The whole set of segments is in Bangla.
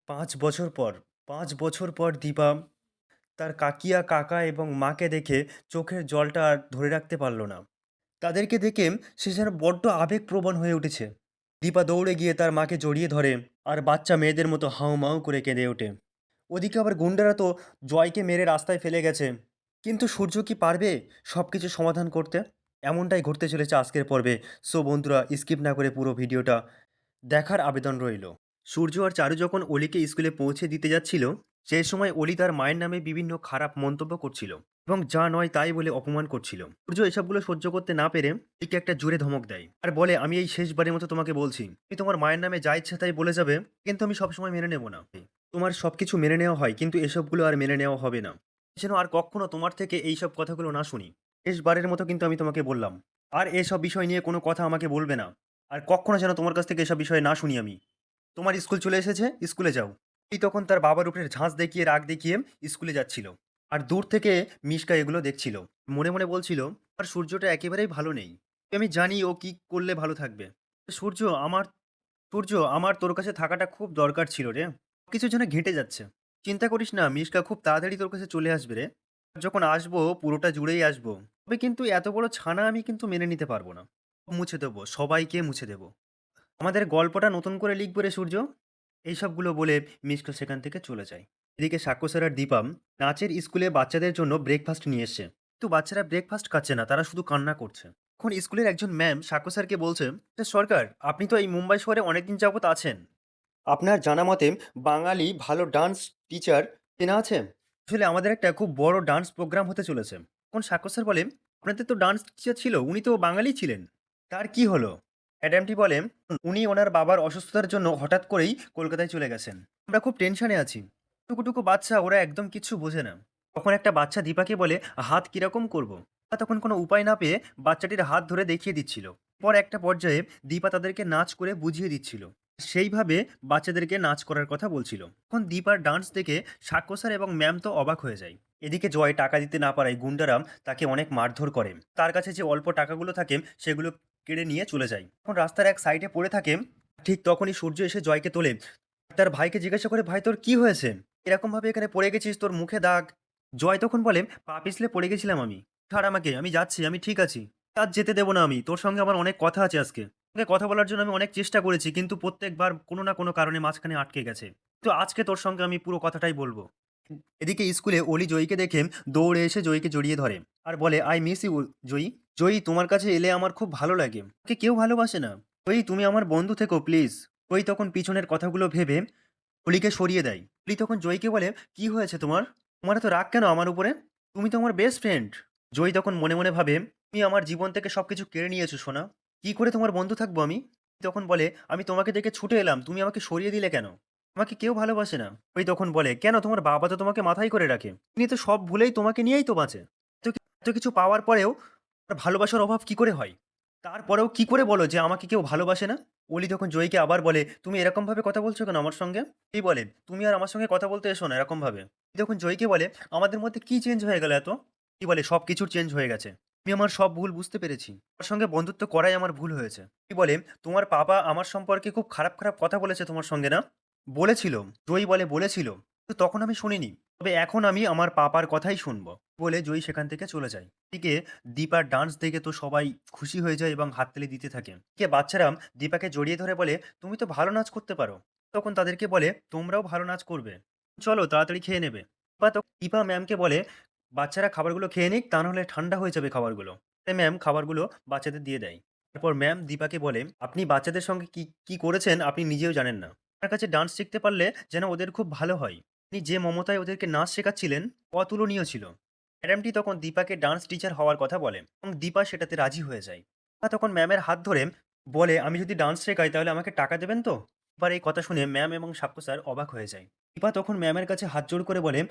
৫ বছর পর ৫ বছর পর দীপা তার কাকিয়া, কাকা এবং মাকে দেখে চোখের জলটা আর ধরে রাখতে পারল না। তাদেরকে দেখে সে যেন বড্ড আবেগপ্রবণ হয়ে উঠেছে। দীপা দৌড়ে গিয়ে তার মাকে জড়িয়ে ধরে আর বাচ্চা মেয়েদের মতো হাউমাউ করে কেঁদে ওঠে। ওদিকে আবার গুন্ডারা তো জয়কে মেরে রাস্তায় ফেলে গেছে। কিন্তু সূর্য কি পারবে সব কিছু সমাধান করতে? এমনটাই ঘটতে চলেছে আজকের পর্বে। সো বন্ধুরা, স্কিপ না করে পুরো ভিডিওটা দেখার আবেদন রইল। সূর্য আর চারু যখন অলিকে স্কুলে পৌঁছে দিতে যাচ্ছিল, সেই সময় অলি তার মায়ের নামে বিভিন্ন খারাপ মন্তব্য করছিল এবং যা নয় তাই বলে অপমান করছিল। সূর্য এসবগুলো সহ্য করতে না পেরে অলিকে একটা জোরে ধমক দেয় আর বলে, আমি এই শেষবারের মতো তোমাকে বলছি, তুমি তোমার মায়ের নামে যা ইচ্ছা তাই বলে যাবে, কিন্তু আমি সবসময় মেনে নেব না। তোমার সবকিছু মেনে নেওয়া হয়, কিন্তু এসবগুলো আর মেনে নেওয়া হবে না। যেন আর কখনো তোমার থেকে এইসব কথাগুলো না শুনি। শেষবারের মতো কিন্তু আমি তোমাকে বললাম। আর এসব বিষয় নিয়ে কোনো কথা আমাকে বলবে না। আর কখনো যেন তোমার কাছ থেকে এসব বিষয়ে না শুনি আমি। তোমার স্কুল চলে এসেছে, স্কুলে যাও। এই তখন তার বাবার উপরে ঝাঁজ দেখিয়ে রাগ দেখিয়ে স্কুলে যাচ্ছিল। আর দূর থেকে মিশকা এগুলো দেখছিল। মনে মনে বলছিল, আর সূর্যটা একেবারেই ভালো নেই। আমি জানি ও কি করলে ভালো থাকবে। সূর্য আমার সূর্য আমার তোর কাছে থাকাটা খুব দরকার ছিল রে। কিছু যেন ঘেঁটে যাচ্ছে। চিন্তা করিস না, মিশকা খুব তাড়াতাড়ি তোর কাছে চলে আসবে রে। যখন আসবো পুরোটা জুড়েই আসবো। তবে কিন্তু এত বড় ছানা আমি কিন্তু মেনে নিতে পারবো না। মুছে দেবো, সবাইকে মুছে দেবো। আমাদের গল্পটা নতুন করে লিখব রে সূর্য। এইসবগুলো বলে মিশকা সেখান থেকে চলে যায়। এদিকে সাক্ষ্য স্যার আর দীপাম নাচের স্কুলে বাচ্চাদের জন্য ব্রেকফাস্ট নিয়ে এসছে। কিন্তু বাচ্চারা ব্রেকফাস্ট খাচ্ছে না, তারা শুধু কান্না করছে। এখন স্কুলের একজন ম্যাম সাক্ষ্য স্যারকে বলছে, "মিস্টার সরকার, আপনি তো এই মুম্বাই শহরে অনেকদিন যাবত আছেন। আপনার জানা মতে বাঙালি ভালো ডান্স টিচার চেনা আছে? আসলে আমাদের একটা খুব বড় ডান্স প্রোগ্রাম হতে চলেছে।" এখন সাক্ষ্য স্যার বলে, আপনাদের তো ডান্স টিচার ছিল, উনি তো বাঙালি ছিলেন। তার কি হলো? অ্যাডামটি বলে, উনি ওনার বাবার অসুস্থতার জন্য হঠাৎ করেই কলকাতায় চলে গেছেন। আমরা খুব টেনশনে আছি। টুকুটুকু বাচ্চা, ওরা একদম কিচ্ছু বোঝে না। তখন একটা বাচ্চা দীপাকে বলে, হাত কিরকম করব? দীপা তখন কোনো উপায় না পেয়ে বাচ্চাটির হাত ধরে দেখিয়ে দিচ্ছিল। পর একটা পর্যায়ে দীপা তাদেরকে নাচ করে বুঝিয়ে দিচ্ছিল। সেইভাবে বাচ্চাদেরকে নাচ করার কথা বলছিল। তখন দীপার ডান্স দেখে সাক্ষ্য স্যার এবং ম্যাম তো অবাক হয়ে যায়। এদিকে জয় টাকা দিতে না পারায় গুন্ডারাম তাকে অনেক মারধর করে। তার কাছে যে অল্প টাকাগুলো থাকে সেগুলো কেড়ে নিয়ে চলে যায়। তখন রাস্তার এক সাইডে পড়ে থাকে। ঠিক তখনই সূর্য এসে জয়কে তোলে। তার ভাইকে জিজ্ঞাসা করে, ভাই তোর কি হয়েছে? এরকম ভাবে এখানে পড়ে গেছিস, তোর মুখে দাগ। জয় তখন বলে, পা পিছলে পড়ে গেছিলাম আমি। ছাড় আমাকে, আমি যাচ্ছি, আমি ঠিক আছি। আজ যেতে দেবো না আমি, তোর সঙ্গে আমার অনেক কথা আছে আজকে। তোকে কথা বলার জন্য আমি অনেক চেষ্টা করেছি, কিন্তু প্রত্যেকবার কোনো না কোনো কারণে মাঝখানে আটকে গেছে। তো আজকে তোর সঙ্গে আমি পুরো কথাটাই বলবো। এদিকে স্কুলে অলি জয়ীকে দেখে দৌড়ে এসে জয়ীকে জড়িয়ে ধরে আর বলে, আই মিস ইউ জয়ী। জয়ী, তোমার কাছে এলে আমার খুব ভালো লাগে। ওকে কেউ ভালোবাসে না। জয়ী, তুমি আমার বন্ধু থেকো প্লিজ। জয়ী তখন পিছনের কথাগুলো ভেবে অলিকে সরিয়ে দেয়। অলি তখন জয়ীকে বলে, কি হয়েছে তোমার? তোমার এত রাগ কেন আমার উপরে? তুমি তো আমার বেস্ট ফ্রেন্ড। জয়ী তখন মনে মনে ভাবে, তুমি আমার জীবন থেকে সবকিছু কেড়ে নিয়েছো সোনা। কি করে তোমার বন্ধু থাকবো আমি? তখন বলে, আমি তোমাকে দেখে ছুটে এলাম, তুমি আমাকে সরিয়ে দিলে কেন? আমাকে কেউ ভালোবাসে না। ওই তখন বলে, কেন, তোমার বাবা তো তোমাকে মাথায় করে রাখে। তিনি তো সব ভুলেই তোমাকে নিয়েই তো বাঁচে। এত কিছু পাওয়ার পরেও তার ভালোবাসার অভাব কি করে হয়? তারপরেও কি করে বলো যে আমাকে কেউ ভালোবাসে না? অলি তখন জয়ীকে আবার বলে, তুমি এরকম ভাবে কথা বলছো কেন আমার সঙ্গে? এই বলে, তুমি আর আমার সঙ্গে কথা বলতে এসো না এরকম ভাবে। তখন জয়ীকে বলে, আমাদের মধ্যে কি চেঞ্জ হয়ে গেল এত? কি বলে, সব কিছুর চেঞ্জ হয়ে গেছে। আমি আমার সব ভুল বুঝতে পেরেছি। আমার সঙ্গে বন্ধুত্ব করাই আমার ভুল হয়েছে। কি বলে, তোমার বাবা আমার সম্পর্কে খুব খারাপ খারাপ কথা বলেছে তোমার সঙ্গে না? বলেছিল। জয়ী বলে, বলেছিল। তো তখন আমি শুনিনি। তবে এখন আমি আমার পাপার কথাই শুনবো। বলে জয়ী সেখান থেকে চলে যায়। এদিকে দীপার ডান্স দেখে তো সবাই খুশি হয়ে যায় এবং হাততালি দিতে থাকে। কে বাচ্চারা দীপাকে জড়িয়ে ধরে বলে, তুমি তো ভালো নাচ করতে পারো। তখন তাদেরকে বলে, তোমরাও ভালো নাচ করবে, চলো তাড়াতাড়ি খেয়ে নেবে। দীপা ম্যামকে বলে, বাচ্চারা খাবারগুলো খেয়ে নিক, তা নাহলে ঠান্ডা হয়ে যাবে খাবারগুলো। তাই ম্যাম খাবারগুলো বাচ্চাদের দিয়ে দেয়। তারপর ম্যাম দীপাকে বলে, আপনি বাচ্চাদের সঙ্গে কি কি করেছেন আপনি নিজেও জানেন না। আপনার কাছে ডান্স শিখতে পারলে যেন ওদের খুব ভালো হয়। আপনি যে মমতায় ওদেরকে নাচ শেখাচ্ছিলেন অতুলনীয় ছিল। ম্যাডামটি তখন দীপাকে ডান্স টিচার হওয়ার কথা বলে এবং দীপা সেটাতে রাজি হয়ে যায়। দীপা তখন ম্যামের হাত ধরে বলে, আমি যদি ডান্স শেখাই তাহলে আমাকে টাকা দেবেন তো? এবার এই কথা শুনে ম্যাম এবং সাক্ষ্য স্যার অবাক হয়ে যায়। দীপা তখন ম্যামের কাছে হাত জোড় করে বলে,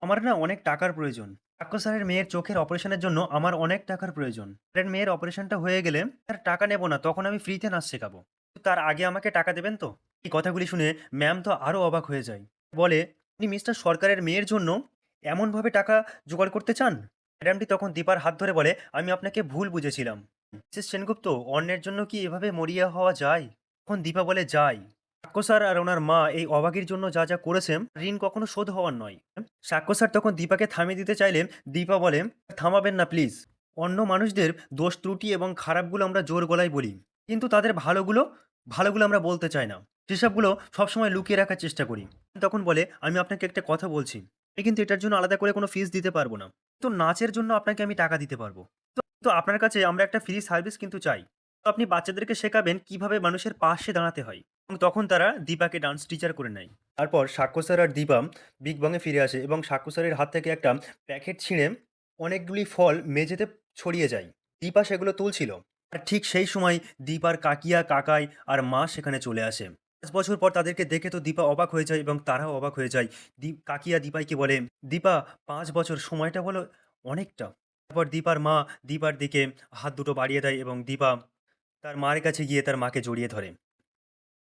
আমার না অনেক টাকার প্রয়োজন। সাক্ষ্য স্যারের মেয়ের চোখের অপারেশনের জন্য আমার অনেক টাকার প্রয়োজন। স্যারের মেয়ের অপারেশনটা হয়ে গেলে তার টাকা নেব না, তখন আমি ফ্রিতে নাচ শেখাবো। কিন্তু তার আগে আমাকে টাকা দেবেন তো? এই কথাগুলি শুনে ম্যাম তো আরো অবাক হয়ে যায়। বলে, আপনি মিস্টার সরকারের মেয়ের জন্য এমনভাবে টাকা জোগাড় করতে চান? ম্যাডামটি তখন দীপার হাত ধরে বলে, আমি আপনাকে ভুল বুঝেছিলাম। মিসেস সেনগুপ্ত, অন্যের জন্য কি এভাবে মরিয়া হওয়া যায়? তখন দীপা বলে, যাই। সাক্ষ্য স্যার আর ওনার মা এই অভাগীর জন্য যা যা করেছেন ঋণ কখনো শোধ হওয়ার নয়। সাক্ষ্য স্যার তখন দীপাকে থামিয়ে দিতে চাইলেন। দীপা বলে, থামাবেন না প্লিজ। অন্য মানুষদের দোষ ত্রুটি এবং খারাপগুলো আমরা জোর গলায় বলি, কিন্তু তাদের ভালোগুলো ভালোগুলো আমরা বলতে চাই না। সেসবগুলো সবসময় লুকিয়ে রাখার চেষ্টা করি। তখন বলে, আমি আপনাকে একটা কথা বলছি, আমি কিন্তু এটার জন্য আলাদা করে কোনো ফিস দিতে পারবো না, তো নাচের জন্য আপনাকে আমি টাকা দিতে পারবো। তো আপনার কাছে আমরা একটা ফ্রি সার্ভিস কিন্তু চাই। তো আপনি বাচ্চাদেরকে শেখাবেন কিভাবে মানুষের পাশে দাঁড়াতে হয়। এবং তখন তারা দীপাকে ডান্স টিচার করে নেয়। তারপর সাক্ষ্য স্যার আর দীপা বিগ বংয়ে ফিরে আসে এবং সাক্ষ্য স্যারের হাত থেকে একটা প্যাকেট ছিঁড়ে অনেকগুলি ফল মেঝেতে ছড়িয়ে যায়। দীপা সেগুলো তুলছিল। আর ঠিক সেই সময় দীপার কাকিয়া, কাকাই আর মা সেখানে চলে আসে। ৫ বছর পর তাদেরকে দেখে তো দীপা অবাক হয়ে যায় এবং তারাও অবাক হয়ে যায়। কাকিয়া দীপাইকে বলে, "দীপা, ৫ বছর সময়টা বলো অনেকটা।" তারপর দীপার মা দীপার দিকে হাত দুটো বাড়িয়ে দেয় এবং দীপা তার মায়ের কাছে গিয়ে তার মাকে জড়িয়ে ধরে।